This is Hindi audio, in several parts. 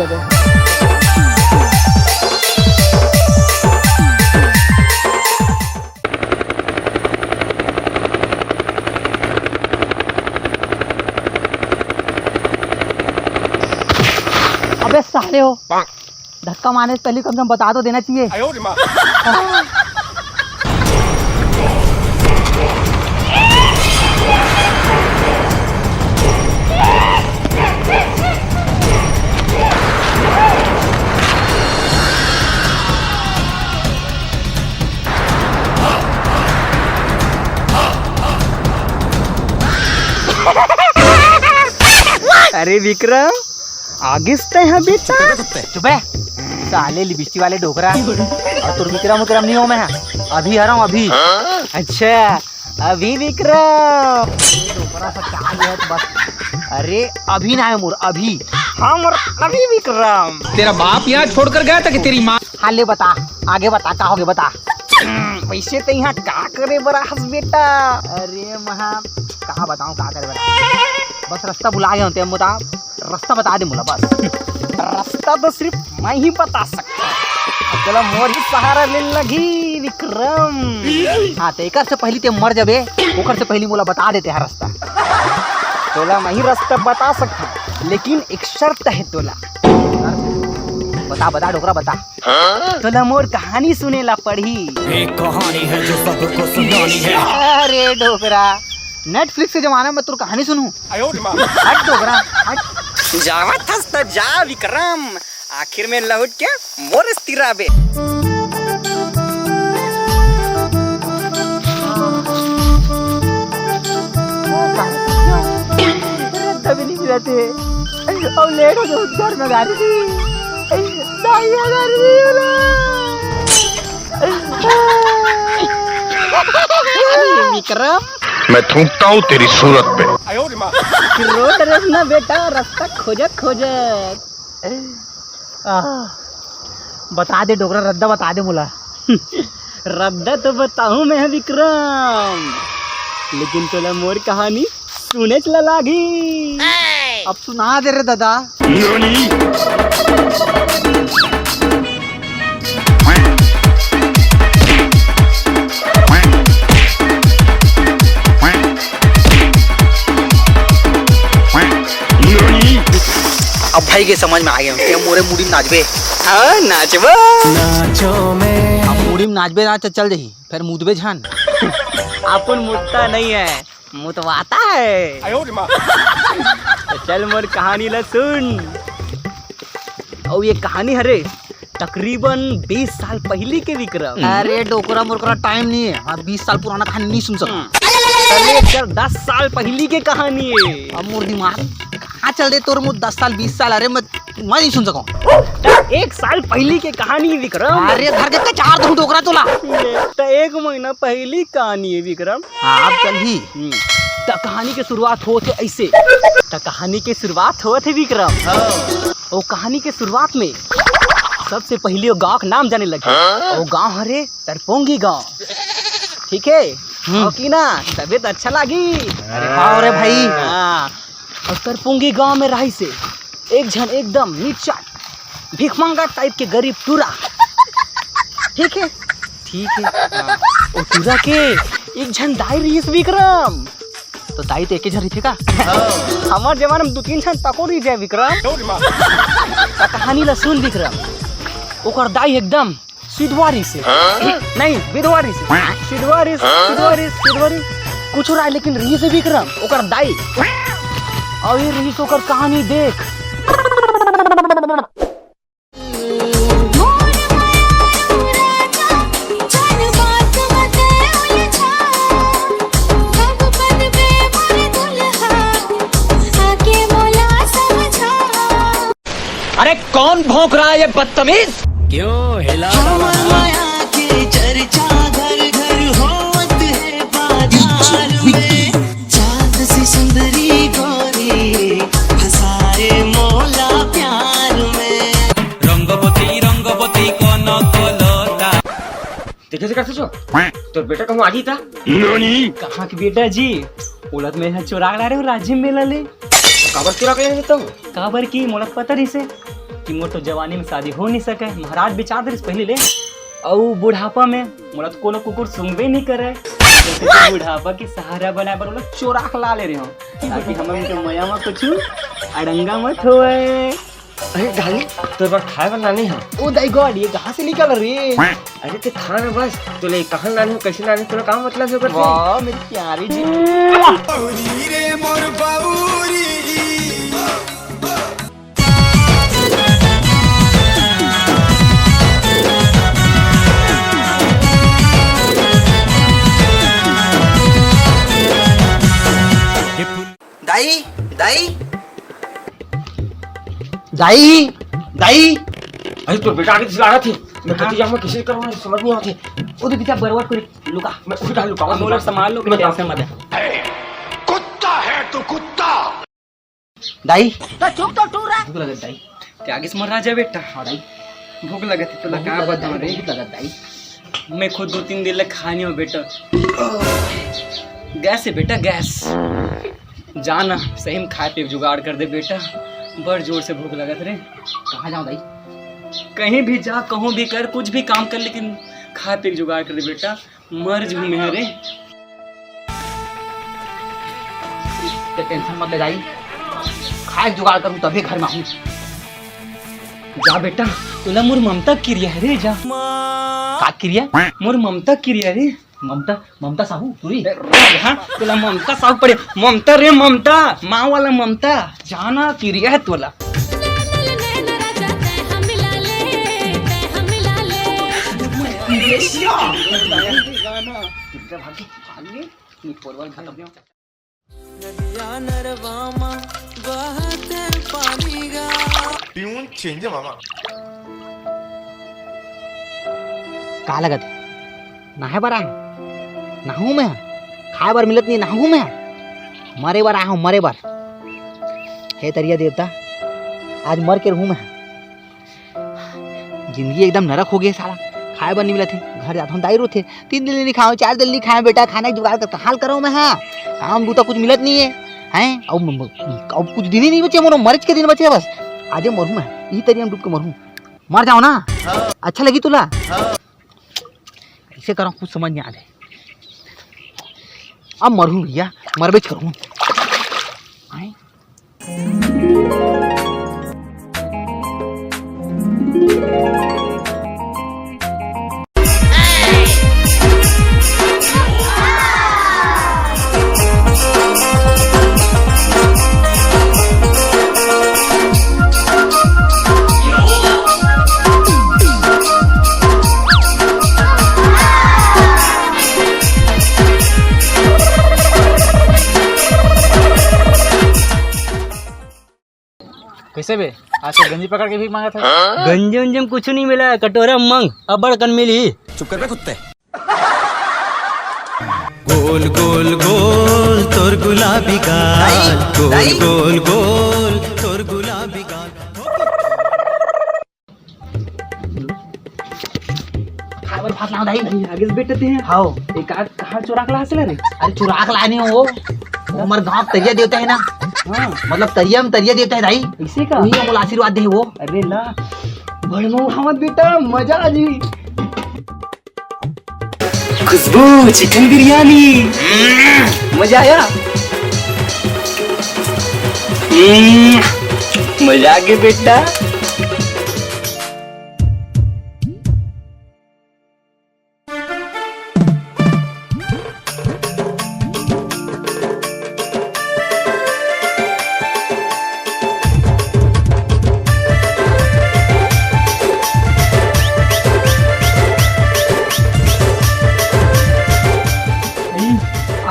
दे। अबे साले हो, धक्का मारने से पहले कम से कम बता तो देना चाहिए। अरे विक्रम, आगे से यहाँ बेटा चुप है साले लिपस्टिक वाले डोकरा। और तुम विक्रम नहीं हो, मैं अभी आ रहा हूँ अभी। अच्छा अभी विक्रम डोकरा सा क्या है बस। अरे अभी ना है मोर, अभी हाँ मोर अभी विक्रम। तेरा बाप यहाँ छोड़कर गया था कि तेरी माँ? हाँ ले बता, आगे बता का होगे बता। वैसे तो यहाँ का करे बड़ा हंस बेटा। अरे महा कहाँ बताऊँ का करे बड़ा, बस रास्ता बुला गए होते बता, रास्ता बता दे मुला बस। रास्ता तो सिर्फ मैं ही बता सकता। चलो मोर ही सहारा ले लगी विक्रम। हाँ तो एक से पहली ते मर जबे, ओकर से पहली मुला बता देते हैं रास्ता। तोला मैं ही रास्ता बता सकता, लेकिन एक शर्त है तोला। बता बता डोकरा बता। तोला मोर कहानी सुनेला पढ़ी। एक कहानी है जो सबको सुनानी है। अरे डोकरा, नेटफ्लिक्स के जमाने में तुर कहानी सुनूं? हट डोकरा हट। जावत हस त जा विक्रम, आखिर में लौट के मोर स्थिरा बे। तभी नहीं रहते और लेट हो गए घर में गाड़ी थी। विक्रम मैं थूकता हूँ तेरी सूरत पे। रोड रखना बेटा, रास्ता खोजत खोजत। बता दे डोकरा, रद्दा बता दे मुला। रद्दा तो बताऊं मैं विक्रम, लेकिन तोला मोर कहानी सुने चला लागी। अब सुना दे रे दादा। अब भाई के समझ में आ गया क्या मोरे मुड़ी में नाचबे। हाँ नाचबो नाचो में अब मुड़ी में नाचबे ना चल जही, फिर मुदबे झान। अपन मुदता नहीं है, मुतवाता है। तो चल मोर कहानी ला सुन। और ये कहानी हरे तकरीबन 20 साल पहले के विक्रम। अरे डोकरा मोरकरा टाइम नहीं है, 20 साल पुराना कहानी नहीं सुन सकता। चले चल 10 साल पहले की कहानी है। अब मोर दिमाग कहाँ चल दे तोर मुँह 10 साल 20 साल। अरे मैं नहीं सुन सकूँ। 1 साल पहले की कहानी विक्रम। अरे घर के चार दूं डोकरा तोला। तो 1 महीना पहली कहानी है विक्रम। हाँ अब चल ही। तो कहानी की शुरुआत हो थे ऐसे। तो कहानी की शुरुआत हो थे विक्रम। वो कहानी के शुरुआत में सबसे पहले वो गांव का नाम जाने लगे। वो गांव हरे तरपोंगी गांव। ठीक है कि ना, तबीयत अच्छा लगी। अरे हाँ रे भाई। हाँ और तरपोंगी गांव में रही से एक जन एकदम नीचा भिखमंगा टाइप के गरीब टूरा। ठीक है वो टूरा के एक जन दाई रही विक्रम। तो दाई तो एक जन रही का। हमारे जमाने में 2-3 जन तको रही जाए विक्रम। तो कहानी ला सुन विक्रम। ओकर दाई एकदम सिद्धवारी से नहीं विधवारी से सिद्धवारी कुछ रहा, लेकिन रही से विक्रम ओकर दाई। और ये रही ओकर कहानी देख। अरे कौन भौंक रहा है ये बदतमीज? क्यों हिला के चर्चा घर घर होत है बाजार में। चाँद सी सुंदरी गोरी हंसाए मौला प्यार में। रंगवती कौन कोलोता। देखे से कैसे तो बेटा कहूँ आज ही था। कहाँ के बेटा जी? उलट में है चुरा रहे हो राज्य में ले। काबर चुरा कर देता हूँ। काबर की मोला पता नहीं से। कि मोर तो जवानी में शादी हो नहीं सके, महाराज विचार दे पहले ले। और बुढ़ापा में मोला तो कोनो कुकुर सुनबे नहीं करे, तो बुढ़ापा की सहारा बनाए पर लोग चोरा ला ले रहे हो, ताकि हम उनके मया में कुछ अड़ंगा मत होए। अरे डाली तो बार खाए वाला नहीं है। ओ दाई गॉड, ये कहाँ से निकल रही है? अरे ते खाना बस तो ले कहाँ लानी हो कैसे लानी तोरा काम मतलब से कर। वाह मेरी प्यारी जी। दाई दाई दाई दाई अरे तो बेटा आगे चिल्ला रहा थे, मैं कति जाऊँ मैं किसी करूँ समझ नहीं आती। वो तो पीछे बर्बाद कर लुका, मैं उठ डाल लूँगा। हम लोग संभाल लो, टेंशन मत है। कुत्ता है तो कुत्ता। दाई तो चुप तो टूरा भूख लगा दाई, ते आगे से मर राजा बेटा। हाँ दाई भूख लगा थी तो लगा बता रे लगा दाई। मैं खुद 2-3 दिन लग खानी हो बेटा, गैस है बेटा गैस। जाना सही में खाए पे जुगाड़ कर दे बेटा, बड़ जोर से भूख लगा रे। कहाँ जाऊँ दाई? कहीं भी जा, कहूँ भी कर, कुछ भी काम कर, लेकिन खाए पे जुगाड़ कर दे बेटा, मर जू मैं रे। टेंशन मत ले दाई, खाए जुगाड़ करूँ तभी घर में आऊँ। जा बेटा, तुला मोर ममता क्रिया है रे, जा। का क्रिया? मोर ममता क्रिया रे। ममता ममता साहू तुरी? हाँ तुला ममता साहू पड़े, ममता रे ममता, माँ वाला ममता, जाना क्रिया है तुला। ट्यून चेंज है मामा। का लगत नहाए बार आया नहाऊं मैं, खाए बार मिलत नहीं नहाऊं मैं, मरे बार आया हूँ मरे बार। हे तरिया देवता, आज मर के रहूँ मैं। जिंदगी एकदम नरक हो गई साला, खाए बार नहीं मिला थे। घर जाता हूँ दाई रो थे, 3 दिन नहीं खाओ 4 दिन नहीं खाए बेटा, खाने की जुगाड़ करता हाल करो मैं। हाँ काम बूता कुछ मिलत नहीं है हैं, अब कुछ दिन ही नहीं बचे, मोर मर्ज के दिन बचे बस। आज मरूँ मैं, यही तरिया में डूब के मरूँ। मर जाओ ना, अच्छा लगी तुला? कैसे करो कुछ समझ नहीं आ रहे। अब मरूँ भैया, मरबेच करूँ। कैसे बे? आज तो गंजी पकड़ के भी मांगा था। गंजी उंजी में कुछ नहीं मिला, कटोरा मंग अब बड़कन मिली। चुप कर बे कुत्ते। गोल गोल गोल तोर गुलाबी गाल, गोल गोल गोल तोर गुलाबी गाल। खाबर फाट ना दाई आगे से बैठते हैं। हाँ एक आध कहाँ चुरा के ला हंसले रे? अरे चुरा के लानी हो, वो हमारे गाँव तरिया देवता है ना। हाँ मतलब तरिया में तरिया देवता है दाई, इसी का वही हमको आशीर्वाद दे वो। अरे ला बड़मो हमद बेटा, मजा आ जी। खुशबू चिकन बिरयानी, मजा आया। मजा आ गया बेटा।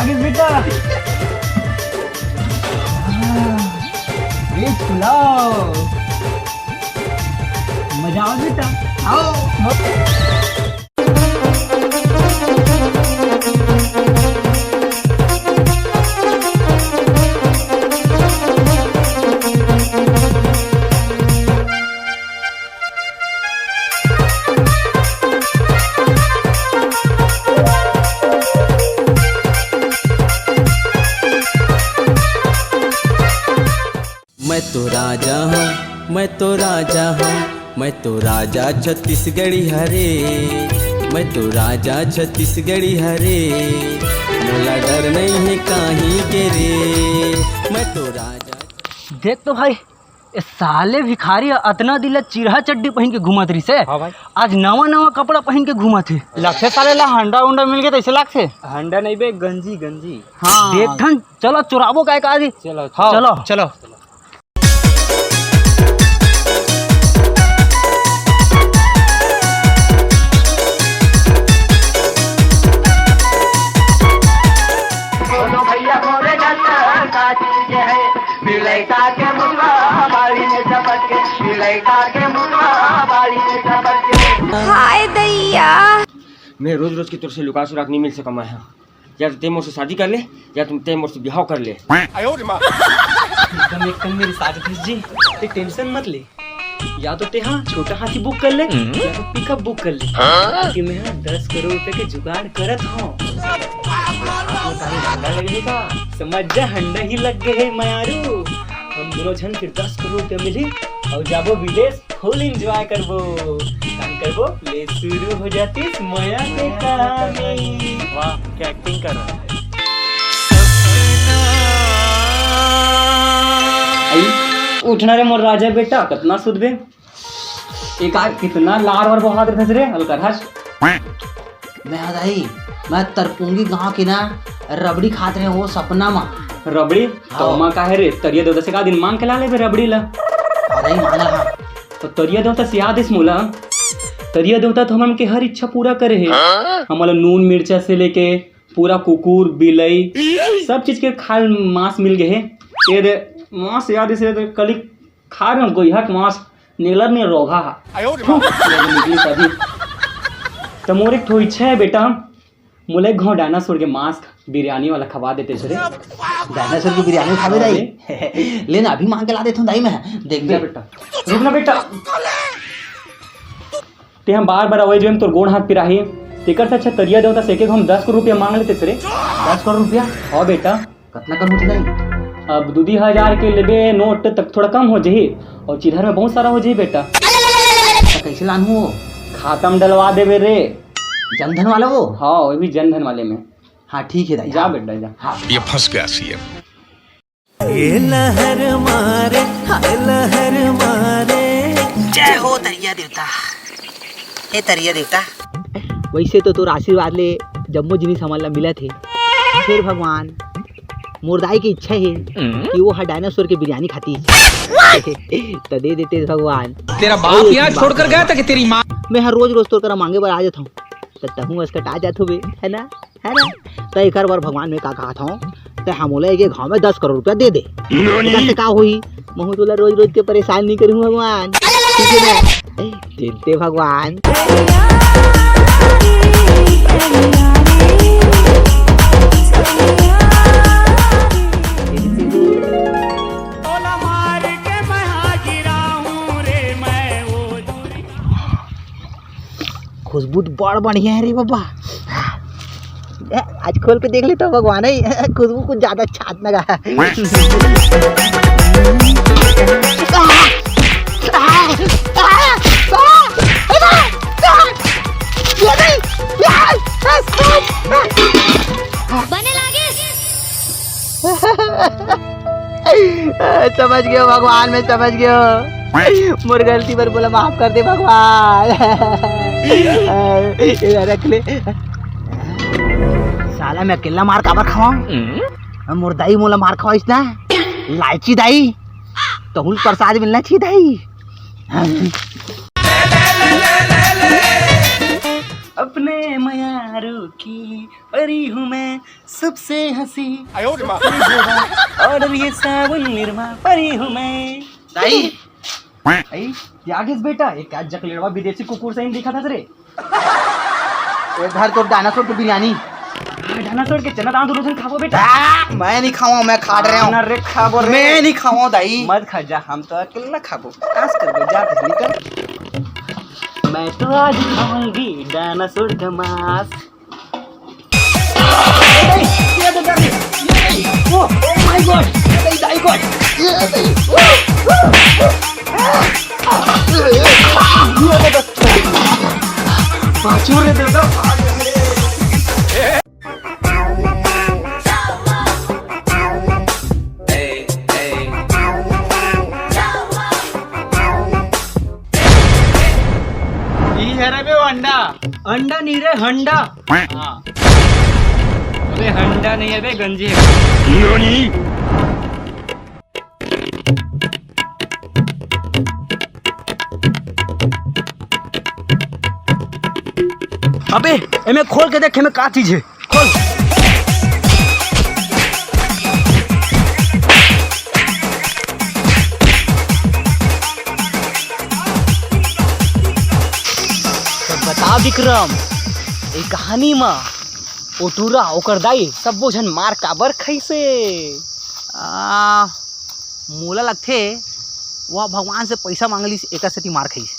आगे बेटा खिलाओ, मजा आओ बेटा, आओ। मैं तो राजा हूँ मैं तो राजा हूँ, मैं तो राजा छत्तीसगढ़ी हरे, मैं तो राजा छत्तीसगढ़ी हरे, मोला डर नहीं है कहीं के रे, मैं तो राजा। देख तो भाई, ये साले भिखारी अतना दिल चिरहा चड्डी पहन के घूमत रही से। हाँ भाई। आज नवा नवा कपड़ा पहन के घूमत थे। लगते साले ला हंडा उंडा मिल गए तो ऐसे लगते। हंडा नहीं बे, गंजी गंजी। हाँ देखन चलो चुराबो का आज। चलो हाँ, चलो चलो। हाय दैया, मैं रोज रोज की तुर से लुका सुराग नहीं मिल सका मैं। या तो तैमूर से शादी कर ले, या तुम तैमूर से बिहाव कर ले। एकदम एक कम मेरी साथ जी, ते टेंशन मत ले। या तो ते हाँ छोटा हाथी बुक कर ले, या तो पिकअप बुक कर ले। कि मैं 10 करोड़ रुपए के जुगाड़ करत हूँ। हंडा लगने का समझ जा, हंडा ही लग गए मयारू। हम दोनों जन फिर 10 करोड़ रुपया मिली और जाबो विदेश, फुल एंजॉय करबो। काम करबो ले शुरू हो जाती मया के कहानी। वाह क्या एक्टिंग कर रहा है। उठना रे मोर राजा बेटा, कितना सुध बे। एक आग कितना लार और बहादुर फंस रे हल्का हंस। मैं दाई, मैं तरपुंगी गांव की ना रबड़ी खात रहे वो सपना में। रबड़ी तो मां का है रे, तरिया देवता से का दिन मांग के ला ले बे रबड़ी ला। अरे मांगल हां तो तरिया देवता से याद इस मोला, तरिया देवता तो हम के हर इच्छा पूरा करे है। हमारा नून मिर्चा से लेके पूरा कुकुर बिलई सब चीज के खाल मांस मिल गए है। ये दे मांस याद इसे तो कल खा रहे कोई हक मांस नीलर ने रोगा निकली सभी। तो मोर एक ठो इच्छा है बेटा, मुले घाव डायनासोर के मांस बिरयानी वाला खवा देते छे। डायनासोर की बिरयानी खावे दाई। लेना अभी मांग के ला देता हूं दाई। मैं देख जा बेटा, रुकना बेटा। ते हम बार बार अवै जो हम तोर गोड़ हाथ पिराही, तेकर से अच्छा तरिया देवता से के हम 10 करोड़ रुपया मांग लेते रे। 10 करोड़ रुपया? हाँ बेटा। कितना कम होती दाई? अब 2,000 के लेबे नोट तक थोड़ा कम हो जाही और चिल्हर में बहुत सारा हो जाही बेटा। तो कैसे लानू? खाता में डलवा देवे रे। जनधन वाला वो? हाँ वो भी जनधन वाले में। हाँ ठीक है दाई। जा बेटा जा। हाँ। ये फंस गया सीएम। ये लहर मारे, हाय लहर मारे। जय हो तरिया देवता। हे तरिया देवता। वैसे तो तोर आशीर्वाद ले जम्मो जिनिस हमन ला मिला थे। फिर भगवान मुर्दाई की इच्छा है कि वो डायनासोर की बिरयानी खाती तो दे देते भगवान। तेरा बाप यहाँ छोड़कर गया था कि तेरी माँ। मैं हर रोज रोज तोर करा मांगे बार आ जाता हूँ तो तहूँ उसका टा जात हुए है ना तो एक बार भगवान में का कहा था तो हम बोले कि गाँव में 10 करोड़ रुपया दे दे। से का हुई महू तोला रोज रोज के परेशान नहीं करूँ भगवान। ठीक है ना? देते भगवान। खुशबू तो बड़ बढ़िया है रे बाबा। आज खोल के देख ले तो भगवान है, खुशबू कुछ ज्यादा अच्छा लगा। समझ गयो भगवान, मैं समझ गयो। मोर गलती पर बोला माफ कर दे भगवान। रख ले साला, मैं अकेला मार काबर खावा? मोर दाई मोला मार खवाइस ना, लालची दाई तो हुल प्रसाद मिलना चाहिए दाई। अपने मयारू की परी हूँ मैं, सबसे हंसी और ये सावन निर्मा परी हूँ मैं। दाई त्यागेश बेटा, एक आज जकलेड़वा विदेशी कुकुर से ही दिखा था रे। घर तो डायनासोर की बिरयानी। डायनासोर के चना दांत रोजन खाओ बेटा। मैं नहीं खाऊं, मैं खा रहा हूं। रे खाबो रे। मैं नहीं खाऊं दाई। मत खा जा, हम तो अकेला खाबो। कास कर दे जा निकल। मैं तो आज खाऊंगी डायनासोर का मांस। ओह माय गॉड, दाई गॉड। छुरे देगा। अंडा अंडा नहीं रे हंडा। हाँ अबे हंडा नहीं है बे गंजी है। अबे एमे खोल के देख में का चीज है, खोल। बता विक्रम, ए कहानी में ओटूरा ओकर दाई सब बोझन मार काबर खैसे? मोला लगथे वह भगवान से पैसा मांगलिस एक सेती मार खैस।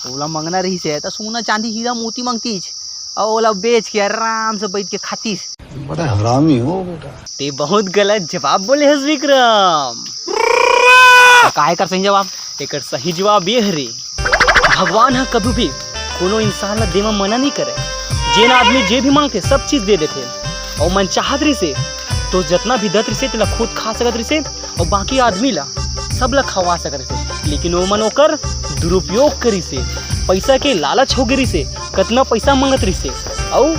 ओला मांगना रही से तो सोना चांदी हीरा मोती मांगतीस और ओला बेच के आराम से बैठ के खातीस। बड़ा हरामी हो बेटा। ते बहुत गलत जवाब बोले हस विक्रम। काहे कर सही जवाब? एकर सही जवाब ये हरे, भगवान हा कभी भी कोनो इंसान ला देवा मना नहीं करे। जेन आदमी जे भी मांगते सब चीज दे देते और मन चाहत रही से तो जितना भी दत रही से तेला खुद खा सकत रही से और बाकी आदमी ला सब ला खवा सकत रही से। लेकिन वो मन ओकर दुरुपयोग करी से, पैसा के लालच हो गिरी से कितना पैसा मांगत रही से और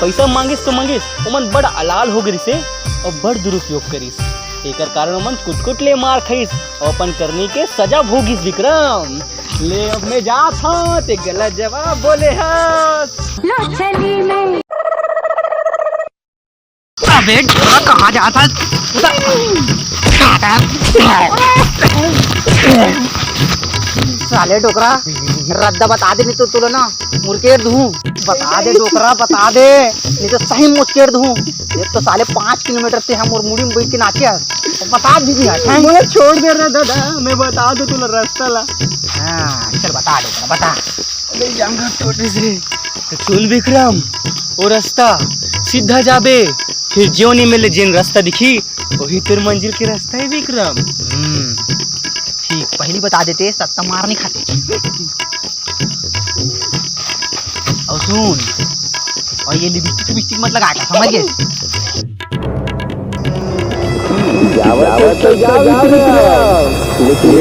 पैसा मांगिस तो मांगिस वो मन बड़ अलाल हो गई से और बड़ दुरुपयोग करिस। एकर कारण मन कुट ले मार खाइस और अपन करनी के सजा भोगिस। विक्रम ले अब मैं जात हूँ, ते गलत जवाब बोले हस। लो चली मैं। अबे कहाँ जाता? साले डोकरा रद्दा बता दे, नहीं तो तुला ना मुर्केर दूँ। बता दे डोकरा, बता दे, नहीं तो सही मुर्केर दूँ। एक तो साले 5 किलोमीटर से हम और मुड़ी में बैठ के नाचे तो बता दीजिए। मुझे छोड़ दे रहा दादा, मैं बता दो तुला रास्ता ला। हाँ चल बता डोकरा बता। अबे जाऊंगा छोटे से। तो सुन विक्रम, वो रास्ता सीधा जाबे, फिर जो नहीं मिले जिन रास्ता दिखी वही तेरे मंजिल के रास्ता है विक्रम। ठीक, पहली बता देते सत्ता मार नहीं खाते। और सुन, और ये लिपस्टिक मत लगा के, समझ गए? लेकिन